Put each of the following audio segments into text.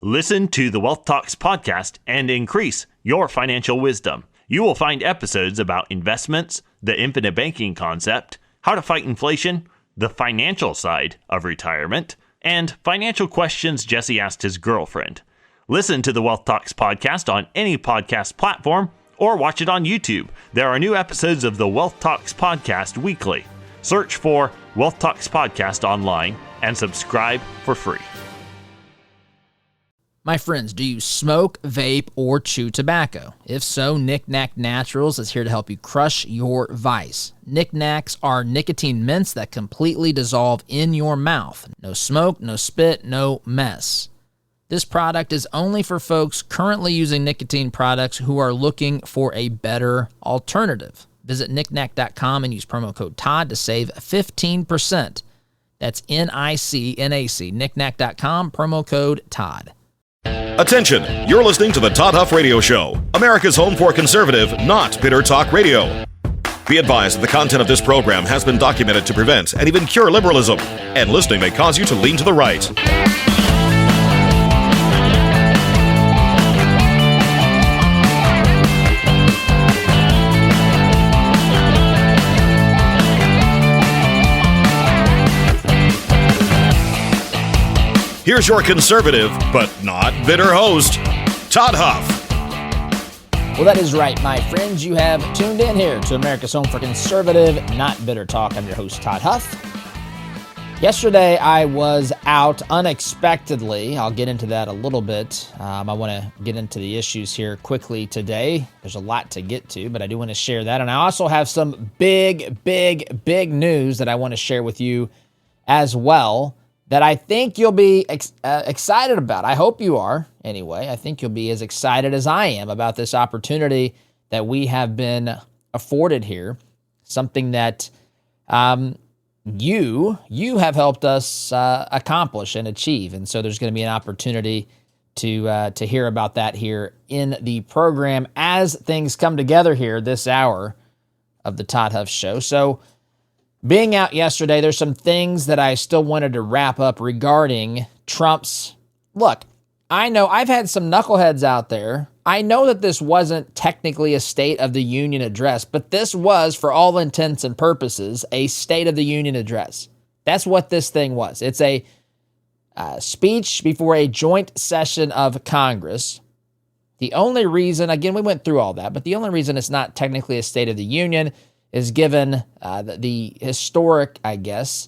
Listen to the Wealth Talks podcast and increase your financial wisdom. You will find episodes about investments, the infinite banking concept, how to fight inflation, the financial side of retirement, and financial questions Jesse asked his girlfriend. Listen to the Wealth Talks podcast on any podcast platform or watch it on YouTube. There are new episodes of the Wealth Talks podcast weekly. Search for Wealth Talks podcast online and subscribe for free. My friends, do you smoke, vape, or chew tobacco? If so, Knick Knack Naturals is here to help you crush your vice. Knick Knacks are nicotine mints that completely dissolve in your mouth. No smoke, no spit, no mess. This product is only for folks currently using nicotine products who are looking for a better alternative. Visit knickknack.com and use promo code Todd to save 15%. That's NICNAC, knickknack.com, promo code Todd. Attention, you're listening to the Todd Huff Radio Show, America's home for conservative, not bitter talk radio. Be advised that the content of this program has been documented to prevent and even cure liberalism, and listening may cause you to lean to the right. Here's your conservative, but not bitter host, Todd Huff. Well, that is right, my friends. You have tuned in here to America's home for conservative, not bitter talk. I'm your host, Todd Huff. Yesterday, I was out unexpectedly. I'll get into that a little bit. I want to get into the issues here quickly today. There's a lot to get to, but I do want to share that. And I also have some big news that I want to share with you as well, that I think you'll be excited about. I hope you are, anyway. I think you'll be as excited as I am about this opportunity that we have been afforded here, something that you have helped us accomplish and achieve. And so there's going to be an opportunity to hear about that here in the program as things come together here this hour of the Todd Huff Show. So, being out yesterday, there's some things that I still wanted to wrap up regarding Trump's. Look, I know I've had some knuckleheads out there. I know that this wasn't technically a State of the Union address, but this was, for all intents and purposes, a State of the Union address. That's what this thing was. It's a speech before a joint session of Congress. The only reason, again, we went through all that, but the only reason it's not technically a State of the Union is given the historic, I guess,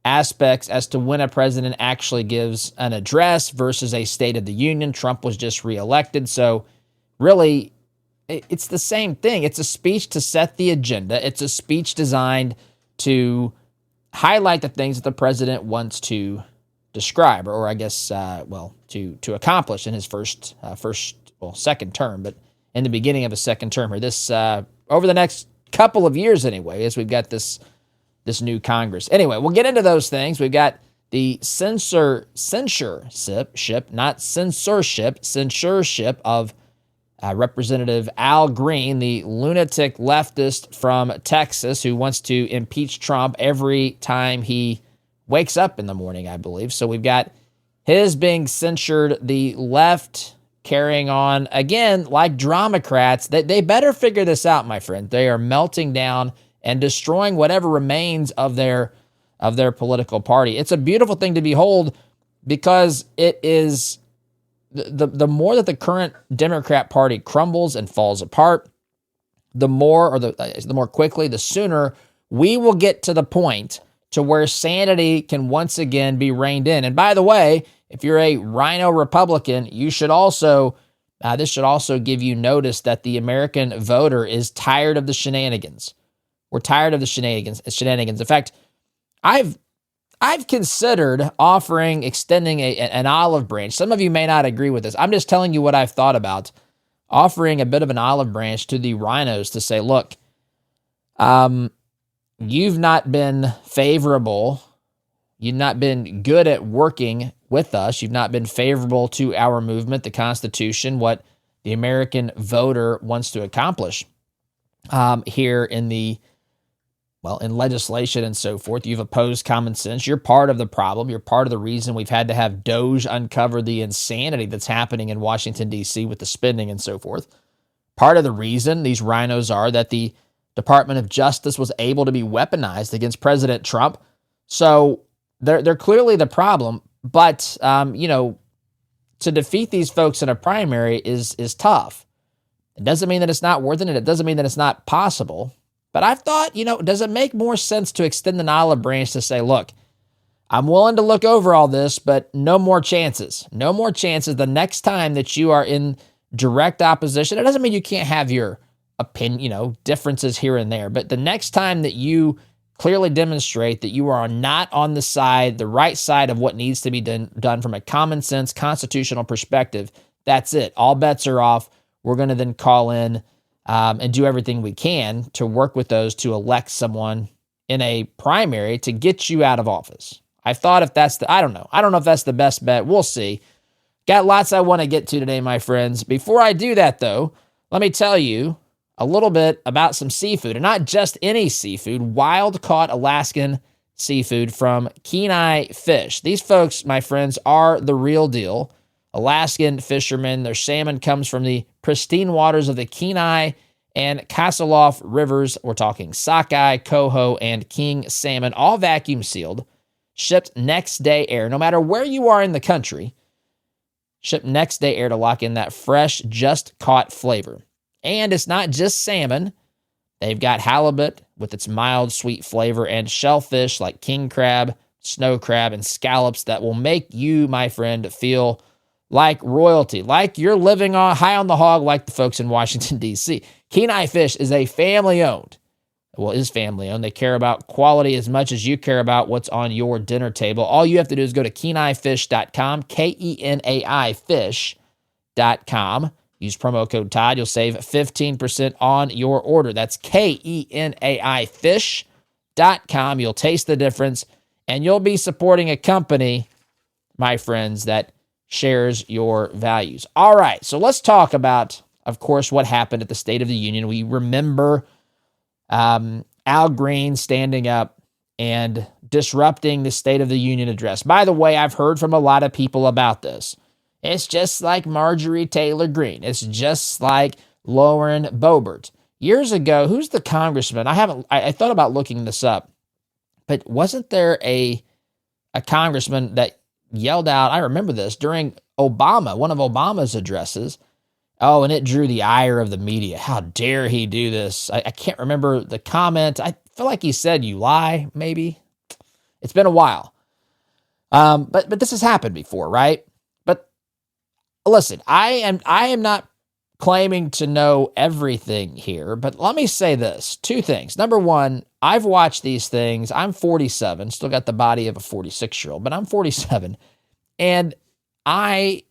aspects as to when a president actually gives an address versus a State of the Union. Trump was just reelected, so really, it's the same thing. It's a speech to set the agenda. It's a speech designed to highlight the things that the president wants to describe, or I guess, to accomplish in his second term, but in the beginning of a second term, or this over the next couple of years anyway, as we've got this new Congress. Anyway, we'll get into those things. We've got the censorship of Representative Al Green, the lunatic leftist from Texas who wants to impeach Trump every time he wakes up in the morning, I believe. So we've got his being censured, the left carrying on, again, like Dramocrats. They better figure this out, my friend. They are melting down and destroying whatever remains of their political party. It's a beautiful thing to behold, because it is the more that the current Democrat Party crumbles and falls apart, the more quickly, the sooner we will get to the point to where sanity can once again be reined in. And by the way, if you're a rhino Republican, you should also, this should also give you notice that the American voter is tired of the shenanigans. We're tired of the shenanigans. In fact, I've considered extending an olive branch. Some of you may not agree with this. I'm just telling you what I've thought about offering a bit of an olive branch to the rhinos to say, look, you've not been favorable. You've not been good at working with us. You've not been favorable to our movement, the Constitution, what the American voter wants to accomplish here in the well, in legislation and so forth. You've opposed common sense. You're part of the problem. You're part of the reason we've had to have DOJ uncover the insanity that's happening in Washington, D.C. with the spending and so forth. Part of the reason these rhinos are that the Department of Justice was able to be weaponized against President Trump. So they're clearly the problem. But, to defeat these folks in a primary is tough. It doesn't mean that it's not worth it. It doesn't mean that it's not possible. But I've thought, does it make more sense to extend an olive branch to say, look, I'm willing to look over all this, but no more chances. No more chances the next time that you are in direct opposition. It doesn't mean you can't have your opinion, differences here and there. But the next time that you clearly demonstrate that you are not on the right side of what needs to be done from a common sense constitutional perspective, that's it. All bets are off. We're going to then call in and do everything we can to work with those to elect someone in a primary to get you out of office. I thought I don't know. I don't know if that's the best bet. We'll see. Got lots I want to get to today, my friends. Before I do that, though, let me tell you a little bit about some seafood, and not just any seafood, wild-caught Alaskan seafood from Kenai Fish. These folks, my friends, are the real deal. Alaskan fishermen. Their salmon comes from the pristine waters of the Kenai and Kasaloff rivers. We're talking sockeye, coho, and king salmon, all vacuum sealed, shipped next day air. No matter where you are in the country, shipped next day air to lock in that fresh, just caught flavor. And it's not just salmon. They've got halibut with its mild, sweet flavor and shellfish like king crab, snow crab, and scallops that will make you, my friend, feel like royalty, like you're living high on the hog like the folks in Washington, D.C. Kenai Fish is family-owned. They care about quality as much as you care about what's on your dinner table. All you have to do is go to KenaiFish.com, Kenai Fish.com. Use promo code Todd. You'll save 15% on your order. That's Kenai Fish.com. You'll taste the difference, and you'll be supporting a company, my friends, that shares your values. All right, so let's talk about, of course, what happened at the State of the Union. We remember Al Green standing up and disrupting the State of the Union address. By the way, I've heard from a lot of people about this. It's just like Marjorie Taylor Greene. It's just like Lauren Boebert. Years ago, who's the congressman? I thought about looking this up, but wasn't there a congressman that yelled out, I remember this, during one of Obama's addresses. Oh, and it drew the ire of the media. How dare he do this? I can't remember the comment. I feel like he said, you lie, maybe. It's been a while. But this has happened before, right? But listen, I am not claiming to know everything here, but let me say this. Two things. Number one, I've watched these things. I'm 47, still got the body of a 46-year-old, but I'm 47. And I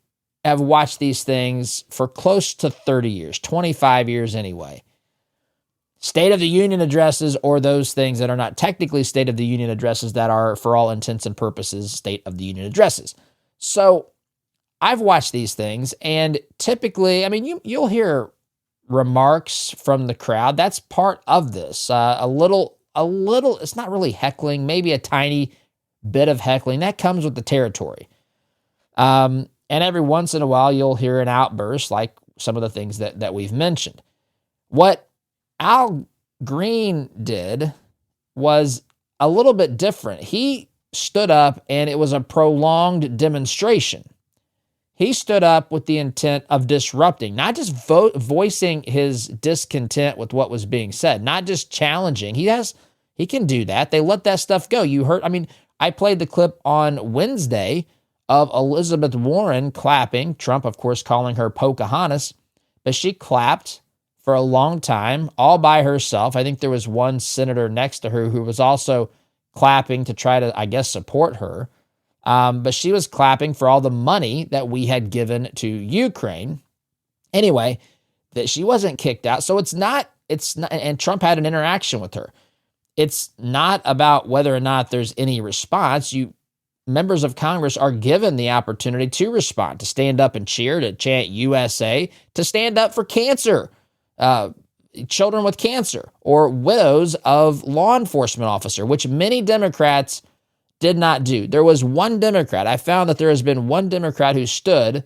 have watched these things for close to 30 years, 25 years anyway. State of the Union addresses, or those things that are not technically State of the Union addresses that are, for all intents and purposes, State of the Union addresses. So I've watched these things, and typically, you'll hear remarks from the crowd. That's part of this. A little, it's not really heckling, maybe a tiny bit of heckling. That comes with the territory. And every once in a while, you'll hear an outburst like some of the things that we've mentioned. What Al Green did was a little bit different. He stood up, and it was a prolonged demonstration. He stood up with the intent of disrupting, not just voicing his discontent with what was being said, not just challenging. He can do that. They let that stuff go. You heard, I played the clip on Wednesday of Elizabeth Warren clapping, Trump, of course, calling her Pocahontas, but she clapped for a long time, all by herself. I think there was one senator next to her who was also clapping to try to, I guess, support her. But she was clapping for all the money that we had given to Ukraine. Anyway, that she wasn't kicked out. So it's not, and Trump had an interaction with her. It's not about whether or not there's any response. Members of Congress are given the opportunity to respond, to stand up and cheer, to chant USA, to stand up for cancer children with cancer or widows of law enforcement officer, which many Democrats did not do. There was one Democrat. I found that there has been one Democrat who stood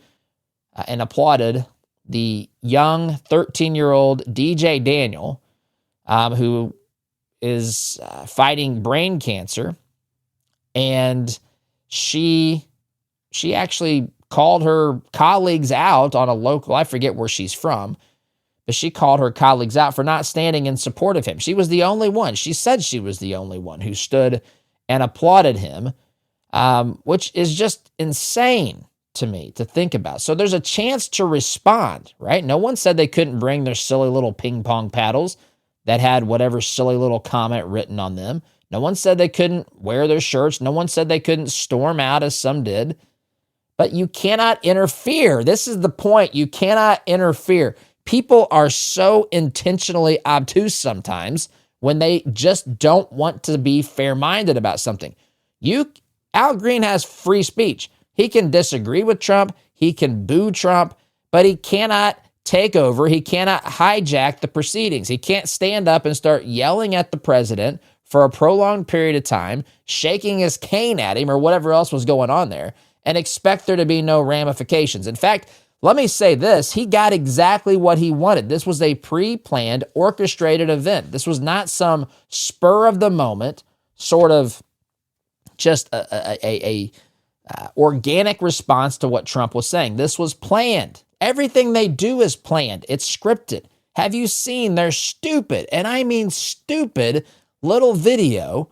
and applauded the young 13-year-old DJ Daniel, who is fighting brain cancer. And she actually called her colleagues out on a local, I forget where she's from, but she called her colleagues out for not standing in support of him. She was the only one. She said she was the only one who stood and applauded him, which is just insane to me to think about. So there's a chance to respond, right? No one said they couldn't bring their silly little ping pong paddles that had whatever silly little comment written on them. No one said they couldn't wear their shirts. No one said they couldn't storm out as some did. But you cannot interfere. This is the point. You cannot interfere. People are so intentionally obtuse sometimes when they just don't want to be fair-minded about something. Al Green has free speech. He can disagree with Trump. He can boo Trump, but he cannot take over. He cannot hijack the proceedings. He can't stand up and start yelling at the president for a prolonged period of time, shaking his cane at him or whatever else was going on there, and expect there to be no ramifications. In fact, let me say this, he got exactly what he wanted. This was a pre-planned, orchestrated event. This was not some spur of the moment, sort of just a organic response to what Trump was saying. This was planned. Everything they do is planned. It's scripted. Have you seen their stupid, and I mean stupid, little video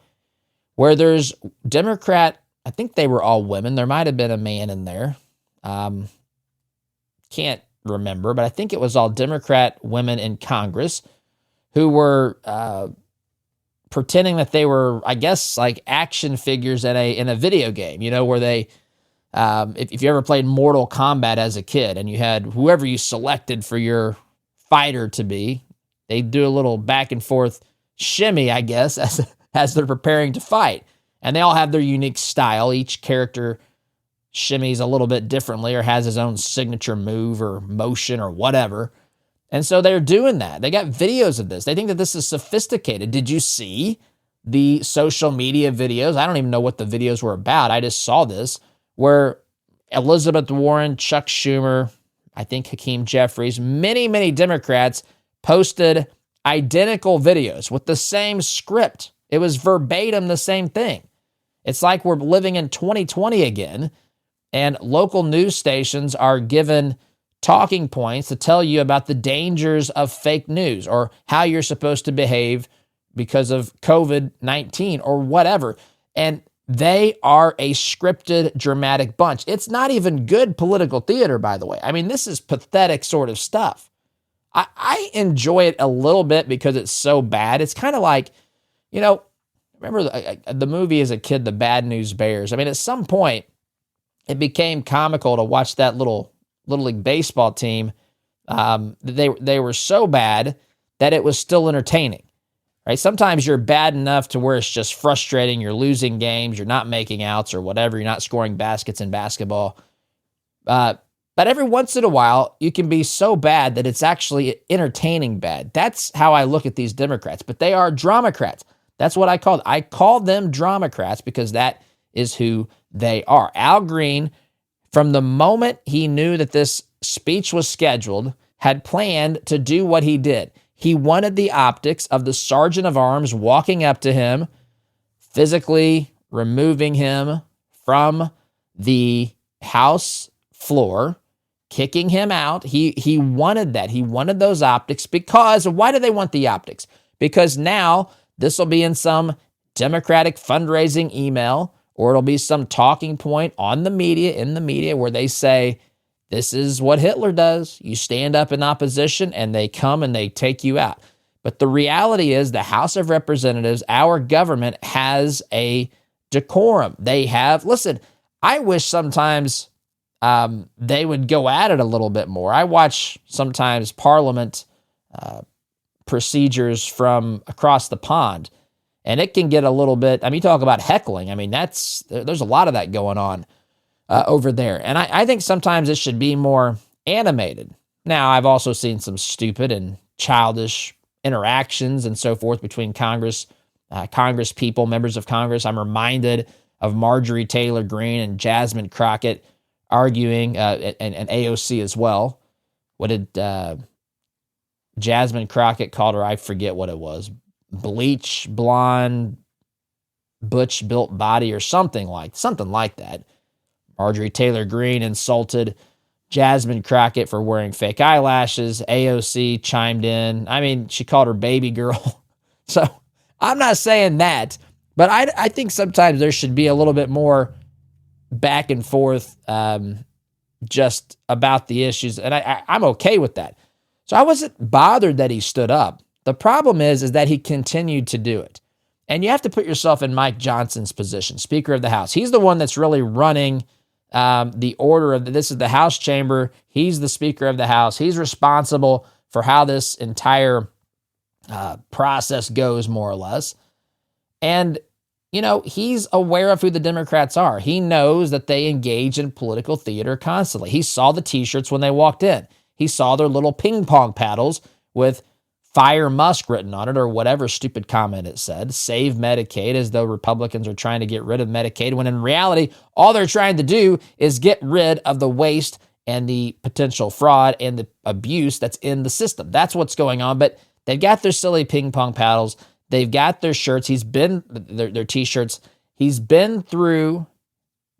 where there's Democrat, I think they were all women. There might have been a man in there. Can't remember, but I think it was all Democrat women in Congress who were pretending that they were, I guess, like action figures in a video game, where they, if you ever played Mortal Kombat as a kid and you had whoever you selected for your fighter to be, they do a little back and forth shimmy, I guess, as they're preparing to fight. And they all have their unique style. Each character shimmies a little bit differently or has his own signature move or motion or whatever. And so they're doing that. They got videos of this. They think that this is sophisticated. Did you see the social media videos? I don't even know what the videos were about. I just saw this where Elizabeth Warren, Chuck Schumer, I think Hakeem Jeffries, many, many Democrats posted identical videos with the same script. It was verbatim the same thing. It's like we're living in 2020 again, and local news stations are given talking points to tell you about the dangers of fake news or how you're supposed to behave because of COVID-19 or whatever. And they are a scripted, dramatic bunch. It's not even good political theater, by the way. I mean, this is pathetic sort of stuff. I enjoy it a little bit because it's so bad. It's kind of like, remember the movie as a kid, The Bad News Bears? I mean, at some point, it became comical to watch that Little League Baseball team. They were so bad that it was still entertaining, right? Sometimes you're bad enough to where it's just frustrating. You're losing games. You're not making outs or whatever. You're not scoring baskets in basketball. But every once in a while, you can be so bad that it's actually entertaining bad. That's how I look at these Democrats. But they are dramacrats. That's what I call them. I call them dramacrats because that is who they are. Al Green, from the moment he knew that this speech was scheduled, had planned to do what he did. He wanted the optics of the sergeant of arms walking up to him, physically removing him from the House floor, kicking him out. He wanted that. He wanted those optics because, why do they want the optics? Because now this will be in some Democratic fundraising email, or it'll be some talking point in the media where they say, this is what Hitler does. You stand up in opposition and they come and they take you out. But the reality is the House of Representatives, our government, has a decorum. They have, listen, I wish sometimes they would go at it a little bit more. I watch sometimes Parliament procedures from across the pond, and it can get a little bit, you talk about heckling. There's a lot of that going on over there. And I think sometimes it should be more animated. Now, I've also seen some stupid and childish interactions and so forth between Congress people, members of Congress. I'm reminded of Marjorie Taylor Greene and Jasmine Crockett arguing, and AOC as well. What did Jasmine Crockett called her? I forget what it was. Bleach, blonde, butch built body, or something like that. Marjorie Taylor Greene insulted Jasmine Crockett for wearing fake eyelashes. AOC chimed in. I mean, she called her baby girl. So I'm not saying that, but I think sometimes there should be a little bit more back and forth just about the issues, and I'm okay with that. So I wasn't bothered that he stood up. The problem is that he continued to do it. And you have to put yourself in Mike Johnson's position, Speaker of the House. He's the one that's really running the order of this is the House chamber. He's the Speaker of the House. He's responsible for how this entire process goes, more or less. And, you know, he's aware of who the Democrats are. He knows that they engage in political theater constantly. He saw the T-shirts when they walked in. He saw their little ping pong paddles with Fire Musk written on it, or whatever stupid comment it said. Save Medicaid, as though Republicans are trying to get rid of Medicaid, when in reality, all they're trying to do is get rid of the waste and the potential fraud and the abuse that's in the system. That's what's going on. But they've got their silly ping pong paddles. They've got their shirts. He's been their T-shirts. He's been through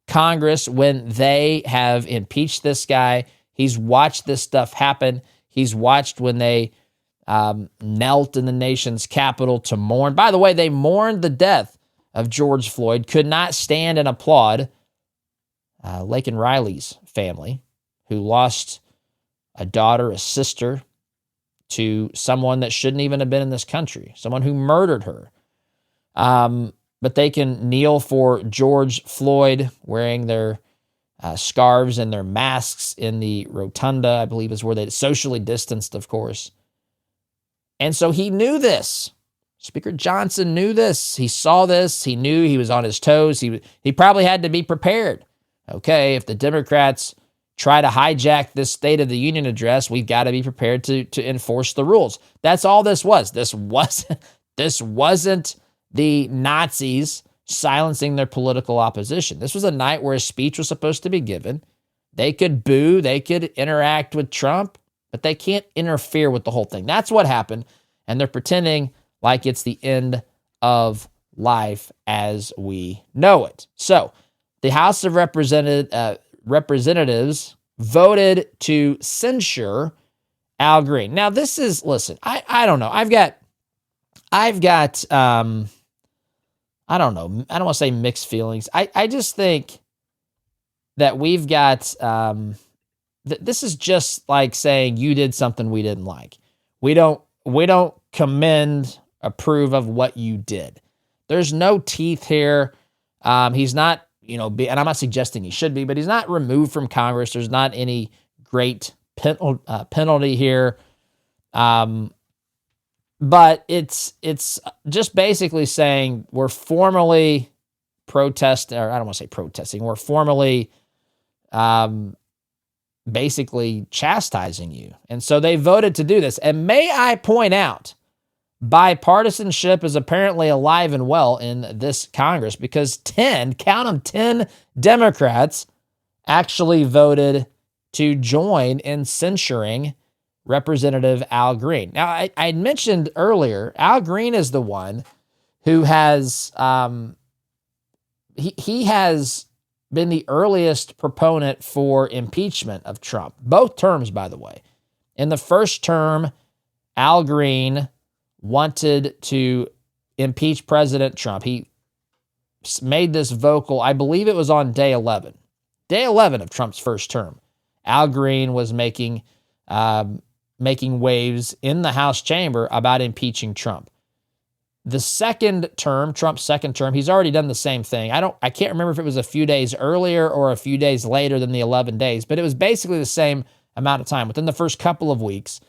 Congress when they have impeached this guy. He's watched this stuff happen. He's watched when they knelt in the nation's capital to mourn. By the way, they mourned the death of George Floyd, could not stand and applaud Laken Riley's family, who lost a daughter, a sister, to someone that shouldn't even have been in this country, someone who murdered her. But they can kneel for George Floyd, wearing their scarves and their masks in the rotunda, I believe is where they socially distanced, of course. And so he knew this. Speaker Johnson knew this. He saw this. He knew he was on his toes. He probably had to be prepared. Okay, if the Democrats try to hijack this State of the Union address, we've got to be prepared to enforce the rules. That's all this was. This wasn't the Nazis silencing their political opposition. This was a night where a speech was supposed to be given. They could boo, they could interact with Trump, but they can't interfere with the whole thing. That's what happened, and they're pretending like it's the end of life as we know it. So the House of Representatives voted to censure Al Green. Now, this is, listen, I don't know. I've got I don't know. I don't want to say mixed feelings. I just think that we've got, this is just like saying you did something we didn't like. We don't approve of what you did. There's no teeth here. He's not, and I'm not suggesting he should be, but he's not removed from Congress. There's not any great penalty here. But it's just basically saying we're formally protesting, or I don't want to say protesting, we're formally basically chastising you. And so they voted to do this. And may I point out, bipartisanship is apparently alive and well in this Congress, because 10 Democrats actually voted to join in censuring Representative Al Green. Now, I mentioned earlier, Al Green is the one who has, he has been the earliest proponent for impeachment of Trump. Both terms, by the way. In the first term, Al Green wanted to impeach President Trump. He made this vocal, I believe it was on day 11. Day 11 of Trump's first term. Al Green was making waves in the House chamber about impeaching Trump. The second term, Trump's second term, he's already done the same thing. I can't remember if it was a few days earlier or a few days later than the 11 days, but it was basically the same amount of time. Within the first couple of weeks,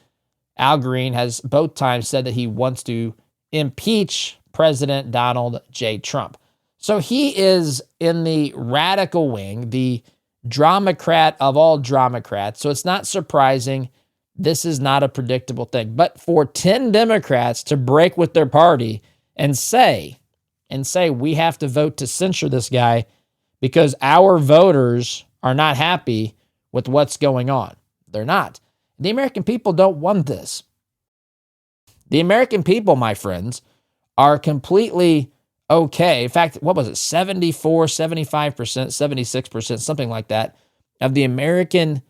Al Green has both times said that he wants to impeach President Donald J. Trump. So he is in the radical wing, the dramacrat of all dramacrats. So it's not surprising this is not a predictable thing. But for 10 Democrats to break with their party and say, we have to vote to censure this guy because our voters are not happy with what's going on. They're not. The American people don't want this. The American people, my friends, are completely okay. In fact, what was it? 74, 75%, 76%, something like that, of the Americans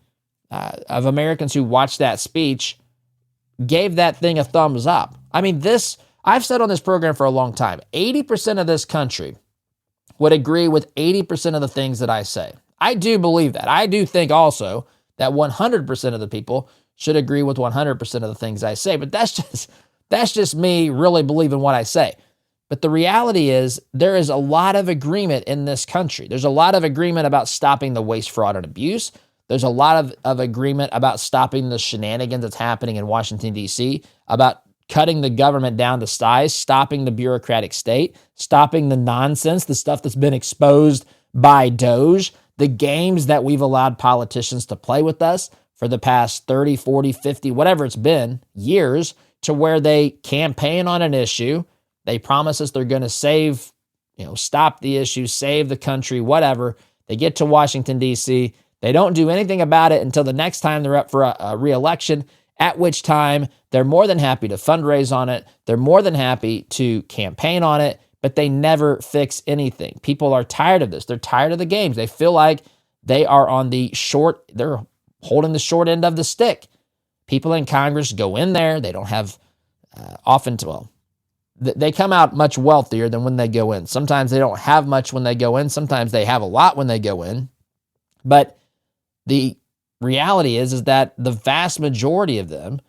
who watched that speech gave that thing a thumbs up. I mean, I've said on this program for a long time, 80% of this country would agree with 80% of the things that I say. I do believe that. I do think also that 100% of the people should agree with 100% of the things I say, but that's just me really believing what I say. But the reality is there is a lot of agreement in this country. There's a lot of agreement about stopping the waste, fraud, and abuse. There's a lot of agreement about stopping the shenanigans that's happening in Washington, D.C., about cutting the government down to size, stopping the bureaucratic state, stopping the nonsense, the stuff that's been exposed by Doge, the games that we've allowed politicians to play with us for the past 30, 40, 50, whatever it's been, years, to where they campaign on an issue. They promise us they're going to stop the issue, save the country, whatever. They get to Washington, D.C., they don't do anything about it until the next time they're up for a re-election, at which time they're more than happy to fundraise on it. They're more than happy to campaign on it, but they never fix anything. People are tired of this. They're tired of the games. They feel like they're holding the short end of the stick. People in Congress go in there. They don't have they come out much wealthier than when they go in. Sometimes they don't have much when they go in. Sometimes they have a lot when they go in. But the reality is that the vast majority of them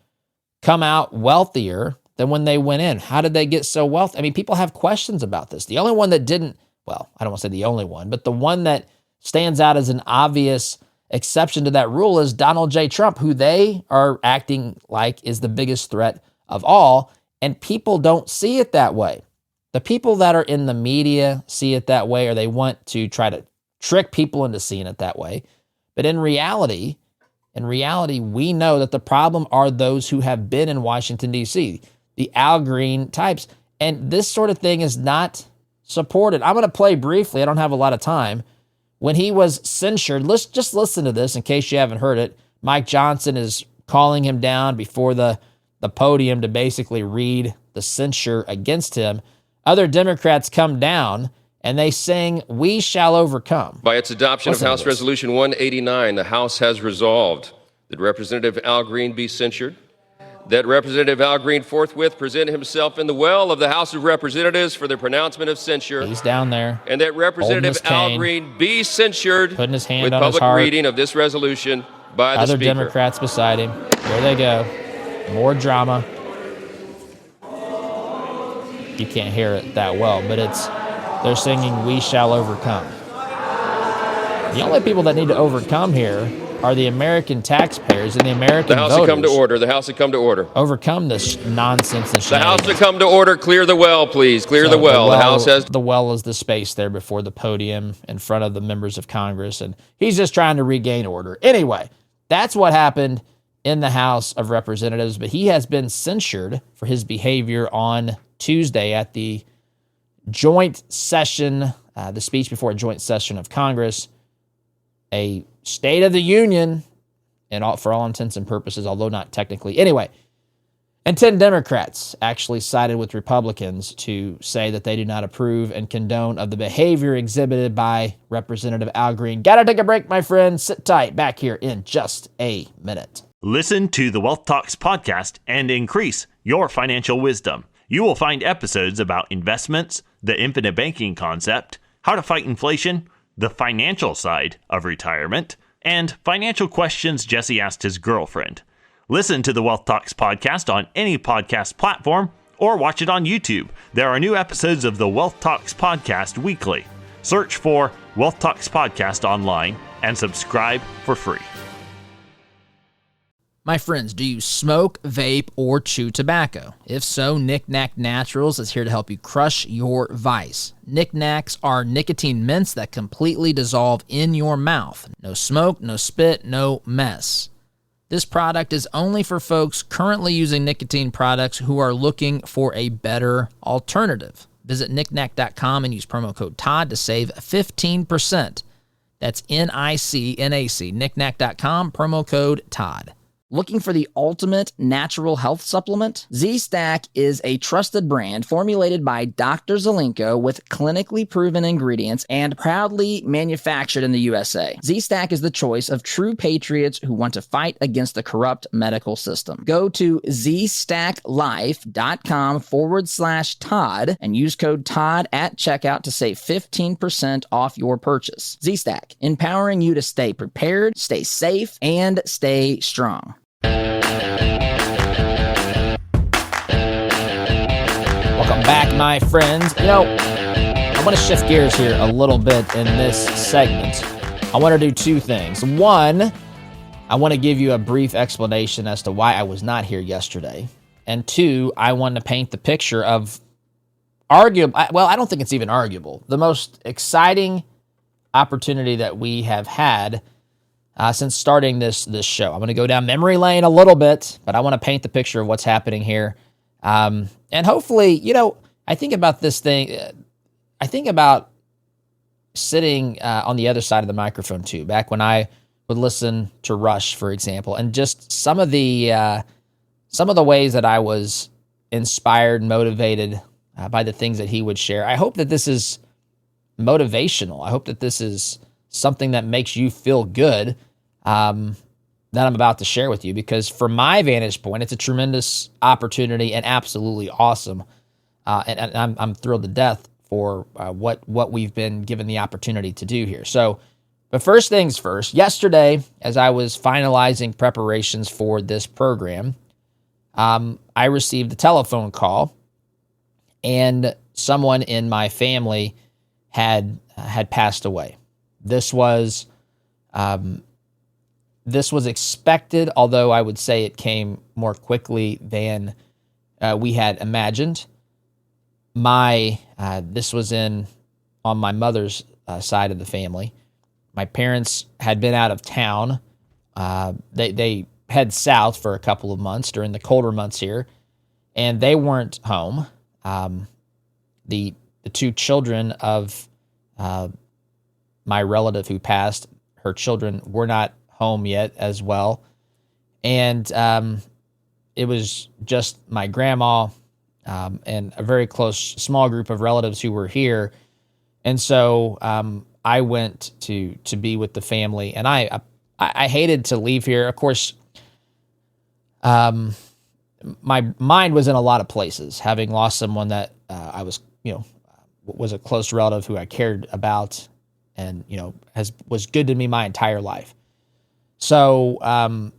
come out wealthier than when they went in. How did they get so wealthy? I mean, people have questions about this. The only one that didn't, well, I don't want to say the only one, but the one that stands out as an obvious exception to that rule is Donald J. Trump, who they are acting like is the biggest threat of all, and people don't see it that way. The people that are in the media see it that way, or they want to try to trick people into seeing it that way. But in reality, we know that the problem are those who have been in Washington, D.C., the Al Green types. And this sort of thing is not supported. I'm going to play briefly. I don't have a lot of time. When he was censured, let's just listen to this in case you haven't heard it. Mike Johnson is calling him down before the podium to basically read the censure against him. Other Democrats come down and they sing, "We shall overcome." By its adoption of House Resolution 189, the House has resolved that Representative Al Green be censured, that Representative Al Green forthwith present himself in the well of the House of Representatives for the pronouncement of censure. He's down there. And that Representative Al Green be censured putting his hand with on his public heart. reading of this resolution by the Other Speaker. Democrats beside him. There they go. More drama. You can't hear it that well, but they're singing, "We shall overcome." The only people that need to overcome here are the American taxpayers and the American voters. The House has come to order. The House has come to order. Overcome this nonsense and The shenanigans. House has come to order. Clear the well, please. Clear the well. The House has... The well is the space there before the podium in front of the members of Congress, and he's just trying to regain order. Anyway, that's what happened in the House of Representatives, but he has been censured for his behavior on Tuesday at the joint session, the speech before a joint session of Congress, a State of the Union, and for all intents and purposes, although not technically. Anyway, and 10 Democrats actually sided with Republicans to say that they do not approve and condone of the behavior exhibited by Representative Al Green. Gotta take a break, my friend. Sit tight. Back here in just a minute. Listen to the Wealth Talks podcast and increase your financial wisdom. You will find episodes about investments, the infinite banking concept, how to fight inflation, the financial side of retirement, and financial questions Jesse asked his girlfriend. Listen to the Wealth Talks podcast on any podcast platform or watch it on YouTube. There are new episodes of the Wealth Talks podcast weekly. Search for Wealth Talks podcast online and subscribe for free. My friends, do you smoke, vape, or chew tobacco? If so, Knick Knack Naturals is here to help you crush your vice. Knick Knacks are nicotine mints that completely dissolve in your mouth. No smoke, no spit, no mess. This product is only for folks currently using nicotine products who are looking for a better alternative. Visit knickknack.com and use promo code Todd to save 15%. That's NICNAC, knickknack.com, promo code Todd. Looking for the ultimate natural health supplement? Z-Stack is a trusted brand formulated by Dr. Zelenko with clinically proven ingredients and proudly manufactured in the USA. Z-Stack is the choice of true patriots who want to fight against the corrupt medical system. Go to zstacklife.com/Todd and use code Todd at checkout to save 15% off your purchase. Z-Stack, empowering you to stay prepared, stay safe, and stay strong. Welcome back, my friends. I want to shift gears here a little bit in this segment. I want to do two things. One, I want to give you a brief explanation as to why I was not here yesterday. And two, I want to paint the picture of arguable, well, I don't think it's even arguable, the most exciting opportunity that we have had since starting this show. I'm going to go down memory lane a little bit, but I want to paint the picture of what's happening here. And hopefully, I think about this thing. I think about sitting on the other side of the microphone too, back when I would listen to Rush, for example, and just some of the ways that I was inspired, motivated by the things that he would share. I hope that this is motivational. I hope that this is something that makes you feel good that I'm about to share with you, because from my vantage point, it's a tremendous opportunity and absolutely awesome. And I'm thrilled to death for what we've been given the opportunity to do here. So, but first things first, yesterday, as I was finalizing preparations for this program, I received a telephone call, and someone in my family had passed away. This was expected, although I would say it came more quickly than we had imagined. This was on my mother's side of the family. My parents had been out of town. They head south for a couple of months during the colder months here, and they weren't home. The two children of my relative who passed, her children were not home yet as well. And it was just my grandma and a very close small group of relatives who were here. And so I went to be with the family, and I hated to leave here. Of course, my mind was in a lot of places, having lost someone that I was a close relative who I cared about, and was good to me my entire life. So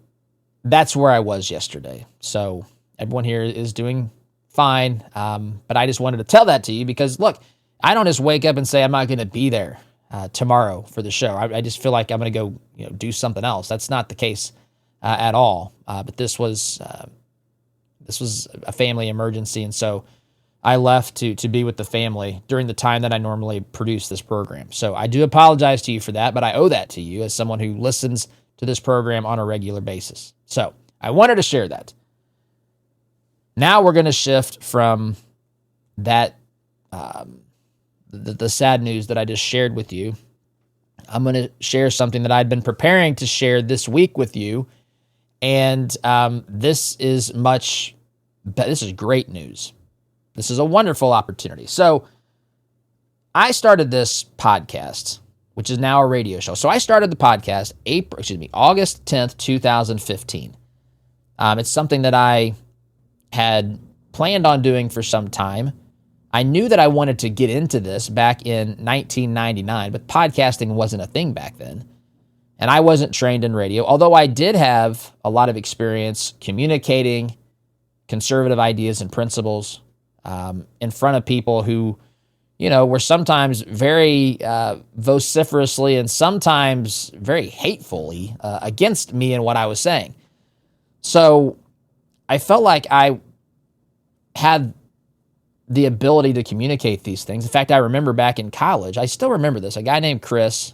that's where I was yesterday. So everyone here is doing fine, but I just wanted to tell that to you because, look, I don't just wake up and say I'm not going to be there tomorrow for the show. I just feel like I'm going to go do something else. That's not the case at all. But this was a family emergency, and so I left to be with the family during the time that I normally produce this program. So I do apologize to you for that, but I owe that to you as someone who listens to this program on a regular basis. So I wanted to share that. Now we're going to shift from that, the sad news that I just shared with you. I'm going to share something that I'd been preparing to share this week with you, and this is great news. This is a wonderful opportunity. So I started this podcast, which is now a radio show. So I started the podcast August 10th, 2015. It's something that I had planned on doing for some time. I knew that I wanted to get into this back in 1999, but podcasting wasn't a thing back then. And I wasn't trained in radio, although I did have a lot of experience communicating conservative ideas and principles in front of people who, were sometimes very vociferously and sometimes very hatefully against me and what I was saying. So I felt like I had the ability to communicate these things. In fact, I remember back in college, I still remember this, a guy named Chris,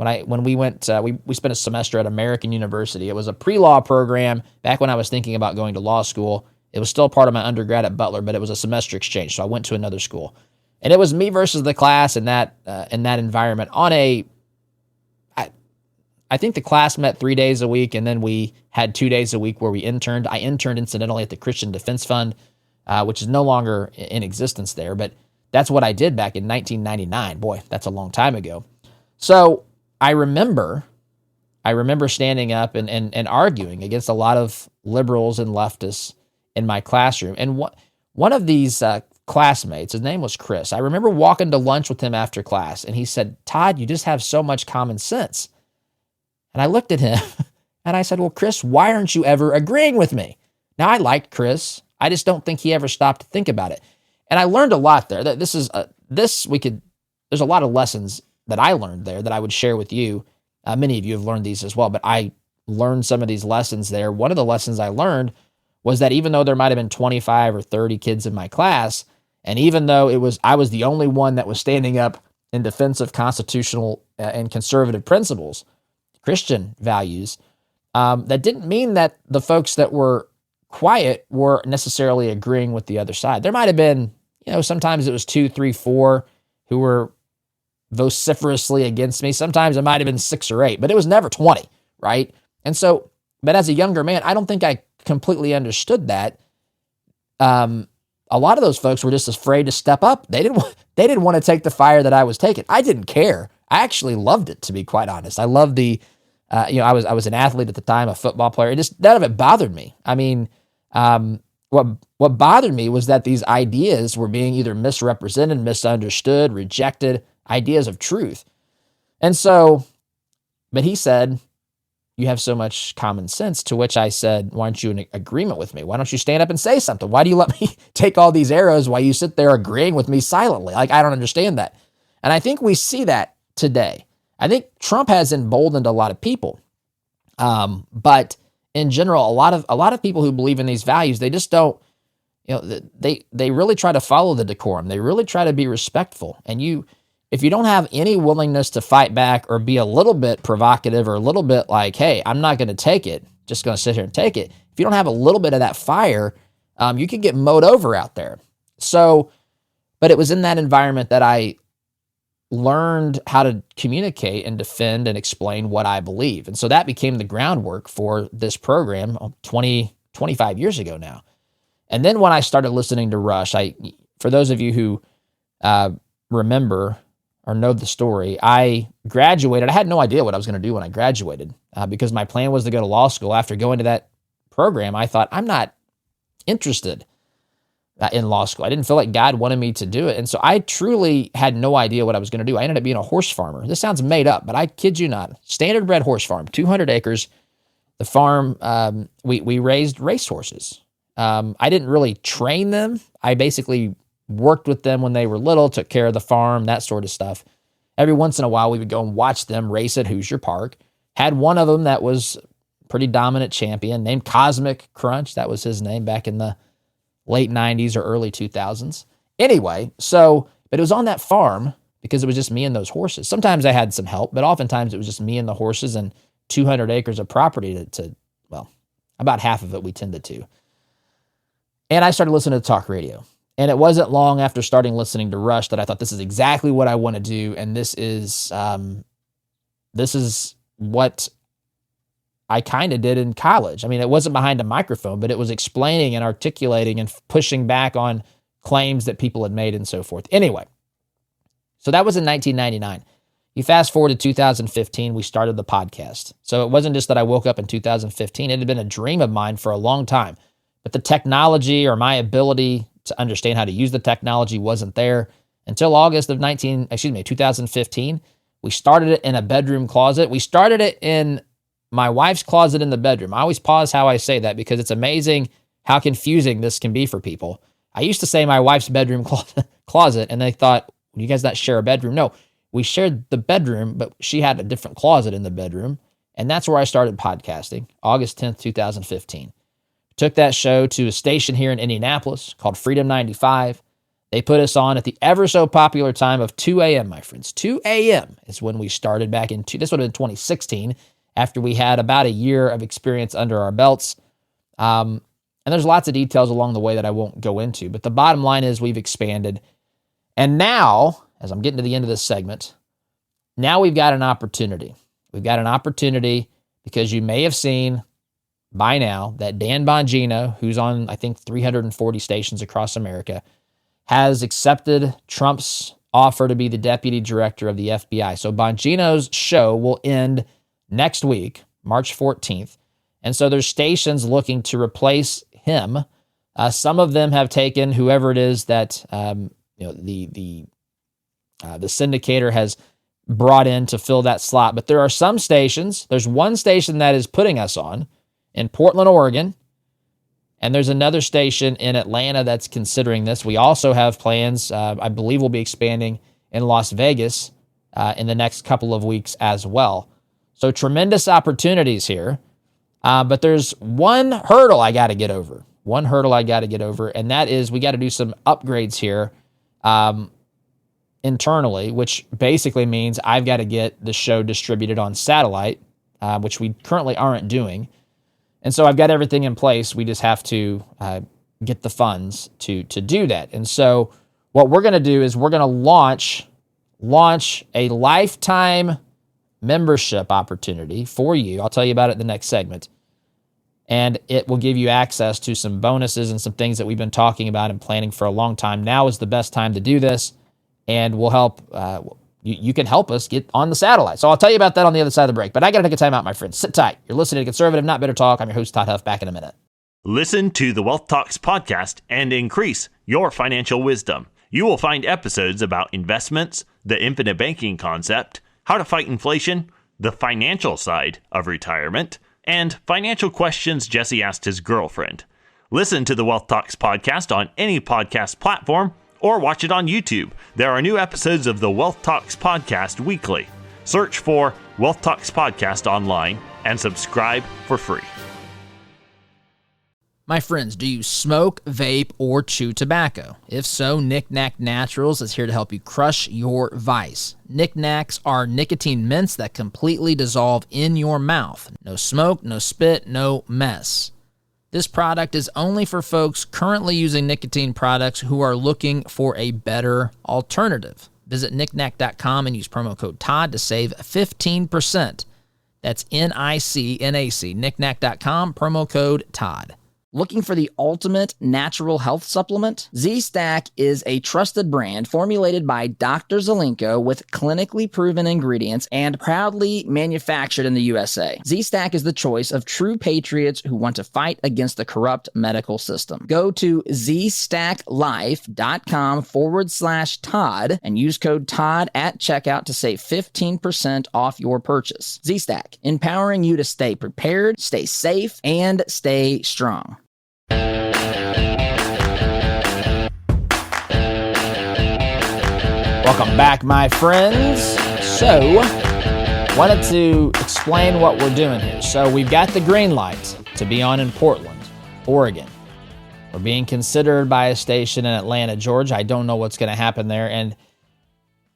When we went, we spent a semester at American University. It was a pre-law program back when I was thinking about going to law school. It was still part of my undergrad at Butler, but it was a semester exchange, so I went to another school. And it was me versus the class in that environment on I think the class met 3 days a week, and then we had 2 days a week where we interned. I interned incidentally at the Christian Defense Fund, which is no longer in existence there, but that's what I did back in 1999. Boy, that's a long time ago. So I remember standing up and arguing against a lot of liberals and leftists in my classroom. And one of these classmates, his name was Chris. I remember walking to lunch with him after class, and he said, "Todd, you just have so much common sense." And I looked at him and I said, "Well, Chris, why aren't you ever agreeing with me?" Now, I liked Chris. I just don't think he ever stopped to think about it. And I learned a lot there. There's a lot of lessons that I learned there that I would share with you. Many of you have learned these as well, but I learned some of these lessons there. One of the lessons I learned was that even though there might have been 25 or 30 kids in my class, and even though I was the only one that was standing up in defense of constitutional and conservative principles, Christian values, that didn't mean that the folks that were quiet were necessarily agreeing with the other side. There might have been, sometimes it was 2, 3, 4 who were vociferously against me. Sometimes it might have been 6 or 8, but it was never 20, right? And so, but as a younger man, I don't think I completely understood that. A lot of those folks were just afraid to step up. They didn't want to take the fire that I was taking. I didn't care. I actually loved it, to be quite honest. I loved I was an athlete at the time, a football player. None of it bothered me. I mean, what bothered me was that these ideas were being either misrepresented, misunderstood, rejected, ideas of truth. And so, but he said, "You have so much common sense," to which I said, "Why aren't you in agreement with me? Why don't you stand up and say something? Why do you let me take all these arrows while you sit there agreeing with me silently? Like, I don't understand that." And I think we see that today. I think Trump has emboldened a lot of people. But in general, a lot of people who believe in these values, they just don't, they really try to follow the decorum. They really try to be respectful. And if you don't have any willingness to fight back or be a little bit provocative or a little bit like, "Hey, I'm not going to take it, just going to sit here and take it." If you don't have a little bit of that fire, you can get mowed over out there. So, but it was in that environment that I learned how to communicate and defend and explain what I believe. And so that became the groundwork for this program 25 years ago now. And then when I started listening to Rush, for those of you who remember or know the story, I graduated. I had no idea what I was going to do when I graduated because my plan was to go to law school. After going to that program, I thought, I'm not interested in law school. I didn't feel like God wanted me to do it. And so I truly had no idea what I was going to do. I ended up being a horse farmer. This sounds made up, but I kid you not. Standard bred horse farm, 200 acres. The farm, we raised racehorses. I didn't really train them. I basically worked with them when they were little, took care of the farm, that sort of stuff. Every once in a while, we would go and watch them race at Hoosier Park. Had one of them that was pretty dominant champion named Cosmic Crunch. That was his name back in the late 90s or early 2000s. Anyway, but it was on that farm because it was just me and those horses. Sometimes I had some help, but oftentimes it was just me and the horses and 200 acres of property well, about half of it we tended to. And I started listening to talk radio. And it wasn't long after starting listening to Rush that I thought, this is exactly what I want to do. And this is what I kind of did in college. I mean, it wasn't behind a microphone, but it was explaining and articulating and pushing back on claims that people had made and so forth. Anyway, so that was in 1999. You fast forward to 2015, we started the podcast. So it wasn't just that I woke up in 2015. It had been a dream of mine for a long time. But the technology or my ability to understand how to use the technology wasn't there until August of 2015. We started it in a bedroom closet. We started it in my wife's closet in the bedroom. I always pause how I say that because it's amazing how confusing this can be for people. I used to say my wife's bedroom closet, and they thought, you guys not share a bedroom? No, we shared the bedroom, but she had a different closet in the bedroom. And that's where I started podcasting, August 10th, 2015. Took that show to a station here in Indianapolis called Freedom 95. They put us on at the ever so popular time of 2 a.m., my friends. 2 a.m. is when we started back in, this would have been 2016, after we had about a year of experience under our belts. And there's lots of details along the way that I won't go into. But the bottom line is we've expanded. And now, as I'm getting to the end of this segment, now we've got an opportunity. We've got an opportunity because you may have seen by now that Dan Bongino, who's on, I think, 340 stations across America, has accepted Trump's offer to be the deputy director of the FBI. So Bongino's show will end next week, March 14th. And so there's stations looking to replace him. Some of them have taken whoever it is that the syndicator has brought in to fill that slot. But there are some stations. There's one station that is putting us on in Portland, Oregon. And there's another station in Atlanta that's considering this. We also have plans, I believe we'll be expanding in Las Vegas in the next couple of weeks as well. So tremendous opportunities here. But there's one hurdle I got to get over. And that is we got to do some upgrades here internally, which basically means I've got to get the show distributed on satellite, which we currently aren't doing. And so I've got everything in place. We just have to get the funds to do that. And so what we're going to do is we're going to launch a lifetime membership opportunity for you. I'll tell you about it in the next segment. And it will give you access to some bonuses and some things that we've been talking about and planning for a long time. Now is the best time to do this, and we'll help. You can help us get on the satellite. So I'll tell you about that on the other side of the break. But I got to take a time out, my friends. Sit tight. You're listening to Conservative, Not Bitter Talk. I'm your host, Todd Huff. Back in a minute. Listen to the Wealth Talks podcast and increase your financial wisdom. You will find episodes about investments, the infinite banking concept, how to fight inflation, the financial side of retirement, and financial questions Jesse asked his girlfriend. Listen to the Wealth Talks podcast on any podcast platform or watch it on YouTube. There are new episodes of the Wealth Talks podcast weekly. Search for Wealth Talks podcast online and subscribe for free. My friends, do you smoke, vape, or chew tobacco? If so, Knick Knack Naturals is here to help you crush your vice. Knick Knacks are nicotine mints that completely dissolve in your mouth. No smoke, no spit, no mess. This product is only for folks currently using nicotine products who are looking for a better alternative. Visit knickknack.com and use promo code Todd to save 15%. That's NICNAC, knickknack.com, promo code Todd. Looking for the ultimate natural health supplement? Z-Stack is a trusted brand formulated by Dr. Zelenko with clinically proven ingredients and proudly manufactured in the USA. Z-Stack is the choice of true patriots who want to fight against the corrupt medical system. Go to zstacklife.com/Todd and use code Todd at checkout to save 15% off your purchase. Z-Stack, empowering you to stay prepared, stay safe, and stay strong. Welcome back, my friends. So, wanted to explain what we're doing here. So, we've got the green light to be on in Portland, Oregon. We're being considered by a station in Atlanta, Georgia. I don't know what's going to happen there. And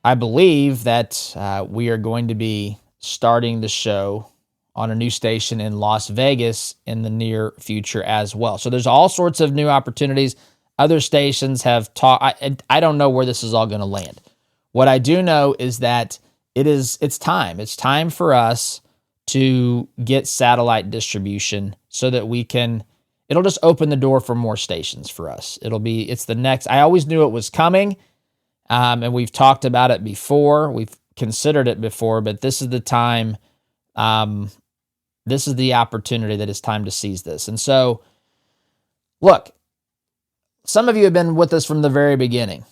I believe that we are going to be starting the show on a new station in Las Vegas in the near future as well. So there's all sorts of new opportunities. Other stations have talked. I don't know where this is all going to land. What I do know is that it's time. It's time for us to get satellite distribution so that we can, it'll just open the door for more stations for us. It's the next, I always knew it was coming. And we've talked about it before. We've considered it before, but this is the time. This is the opportunity that it's time to seize this. And so, look, some of you have been with us from the very beginning.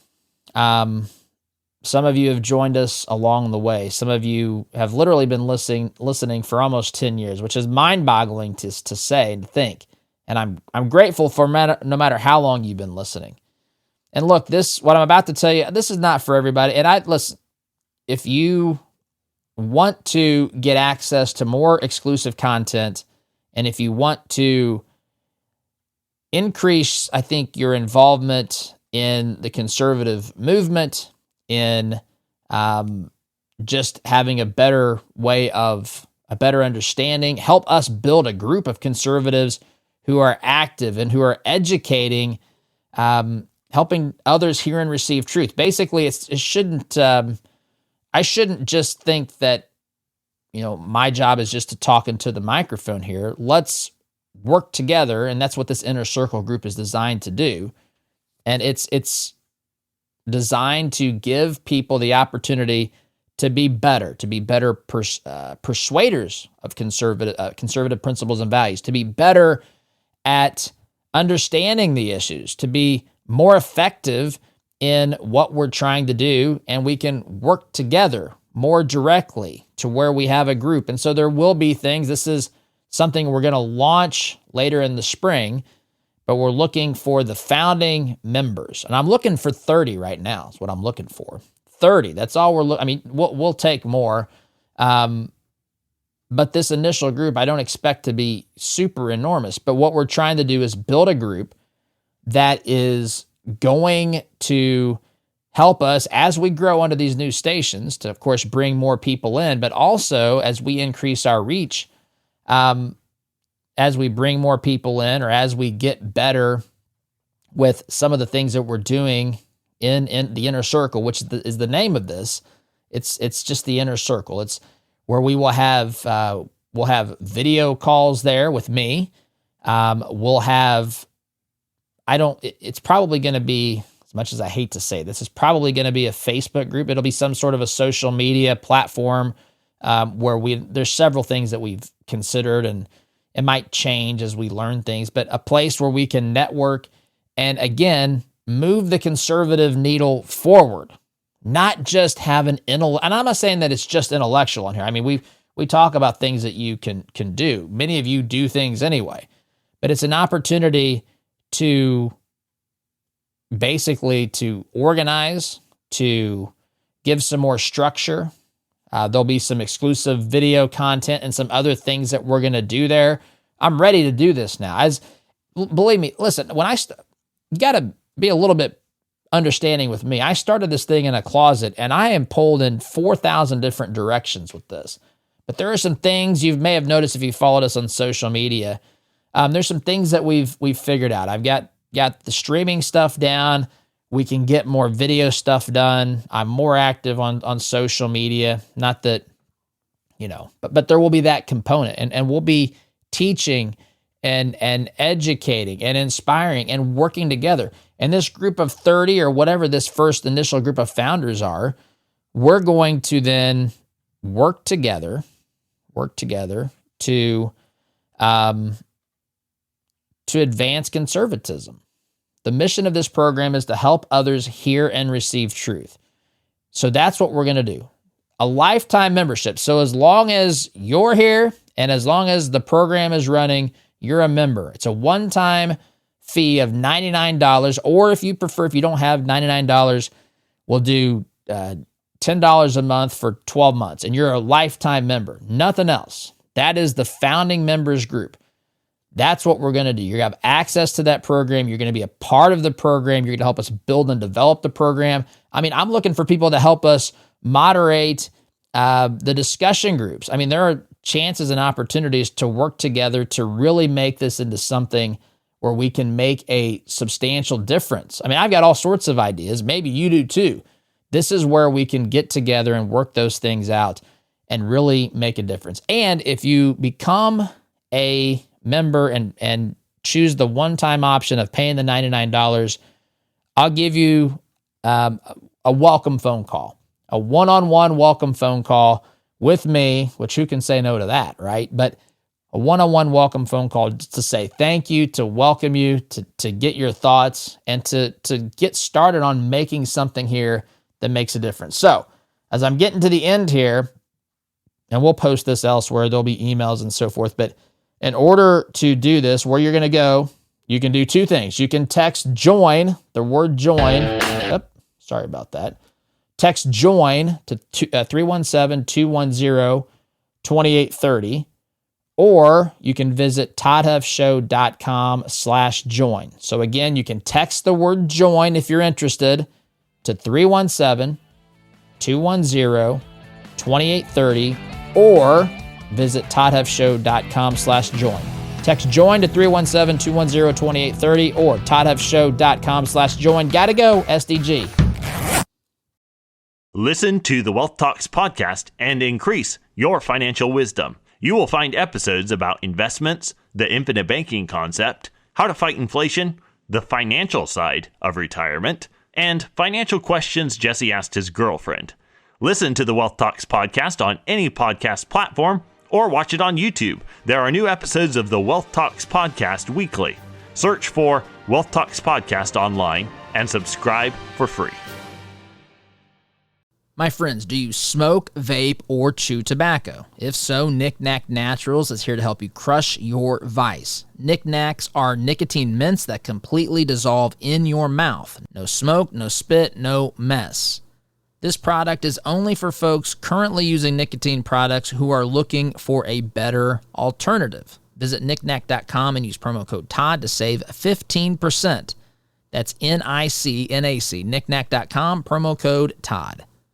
Some of you have joined us along the way. Some of you have literally been listening for almost 10 years, which is mind-boggling to say and to think. And I'm grateful for no matter how long you've been listening. And look, what I'm about to tell you, this is not for everybody. And listen, if you want to get access to more exclusive content, and if you want to increase, I think, your involvement in the conservative movement, in just having a better understanding, help us build a group of conservatives who are active and who are educating, helping others hear and receive truth. Basically, I shouldn't just think that, my job is just to talk into the microphone here. Let's work together, and that's what this inner circle group is designed to do. And it's designed to give people the opportunity to be better persuaders of conservative principles and values, to be better at understanding the issues, to be more effective in what we're trying to do, and we can work together more directly to where we have a group. And so there will be things. This is something we're going to launch later in the spring, but we're looking for the founding members. And I'm looking for 30 right now is what I'm looking for. 30, that's all we're looking. I mean, we'll take more. But this initial group, I don't expect to be super enormous. But what we're trying to do is build a group that is going to help us as we grow under these new stations to, of course, bring more people in, but also as we increase our reach, as we bring more people in, or as we get better with some of the things that we're doing in the inner circle, which is the name of this. It's just the inner circle. It's where we will have video calls there with me. We'll have, it's probably going to be, as much as I hate to say this, is probably going to be a Facebook group. It'll be some sort of a social media platform where there's several things that we've considered, and it might change as we learn things, but a place where we can network and, again, move the conservative needle forward, not just have and I'm not saying that it's just intellectual in here. I mean, we talk about things that you can do. Many of you do things anyway, but it's an opportunity to basically to organize, to give some more structure. There'll be some exclusive video content and some other things that we're going to do there. I'm ready to do this now. Believe me, listen, you got to be a little bit understanding with me. I started this thing in a closet, and I am pulled in 4,000 different directions with this. But there are some things you may have noticed if you followed us on social media. There's some things that we've figured out. I've got the streaming stuff down. We can get more video stuff done. I'm more active on social media. Not that, but there will be that component, and we'll be teaching and educating and inspiring and working together. And this group of 30 or whatever this first initial group of founders are, we're going to then work together to advance conservatism. The mission of this program is to help others hear and receive truth. So that's what we're going to do. A lifetime membership. So as long as you're here and as long as the program is running, you're a member. It's a one-time fee of $99, or if you prefer, if you don't have $99, we'll do $10 a month for 12 months, and you're a lifetime member. Nothing else. That is the founding members group. That's what we're going to do. You're going to have access to that program. You're going to be a part of the program. You're going to help us build and develop the program. I mean, I'm looking for people to help us moderate the discussion groups. I mean, there are chances and opportunities to work together to really make this into something where we can make a substantial difference. I mean, I've got all sorts of ideas. Maybe you do too. This is where we can get together and work those things out and really make a difference. And if you become a member and choose the one-time option of paying the $99, I'll give you a welcome phone call, a one-on-one welcome phone call with me, which who can say no to that, right? But a one-on-one welcome phone call just to say thank you, to welcome you, to get your thoughts, and to get started on making something here that makes a difference. So as I'm getting to the end here, and we'll post this elsewhere, there'll be emails and so forth, but in order to do this, where you're going to go, you can do two things. You can text JOIN, the word JOIN. Sorry about that. Text JOIN to 317-210-2830, or you can visit toddhuffshow.com/join. So again, you can text the word join if you're interested to 317-210-2830 or visit toddhuffshow.com/join. Text join to 317-210-2830 or toddhuffshow.com/join. Gotta go, SDG. Listen to the Wealth Talks podcast and increase your financial wisdom. You will find episodes about investments, the infinite banking concept, how to fight inflation, the financial side of retirement, and financial questions Jesse asked his girlfriend. Listen to the Wealth Talks podcast on any podcast platform or watch it on YouTube. There are new episodes of the Wealth Talks podcast weekly. Search for Wealth Talks podcast online and subscribe for free. My friends, do you smoke, vape, or chew tobacco? If so, Knick Knack Naturals is here to help you crush your vice. Knick Knacks are nicotine mints that completely dissolve in your mouth. No smoke, no spit, no mess. This product is only for folks currently using nicotine products who are looking for a better alternative. Visit knickknack.com and use promo code Todd to save 15%. That's NICNAC, knickknack.com, promo code Todd.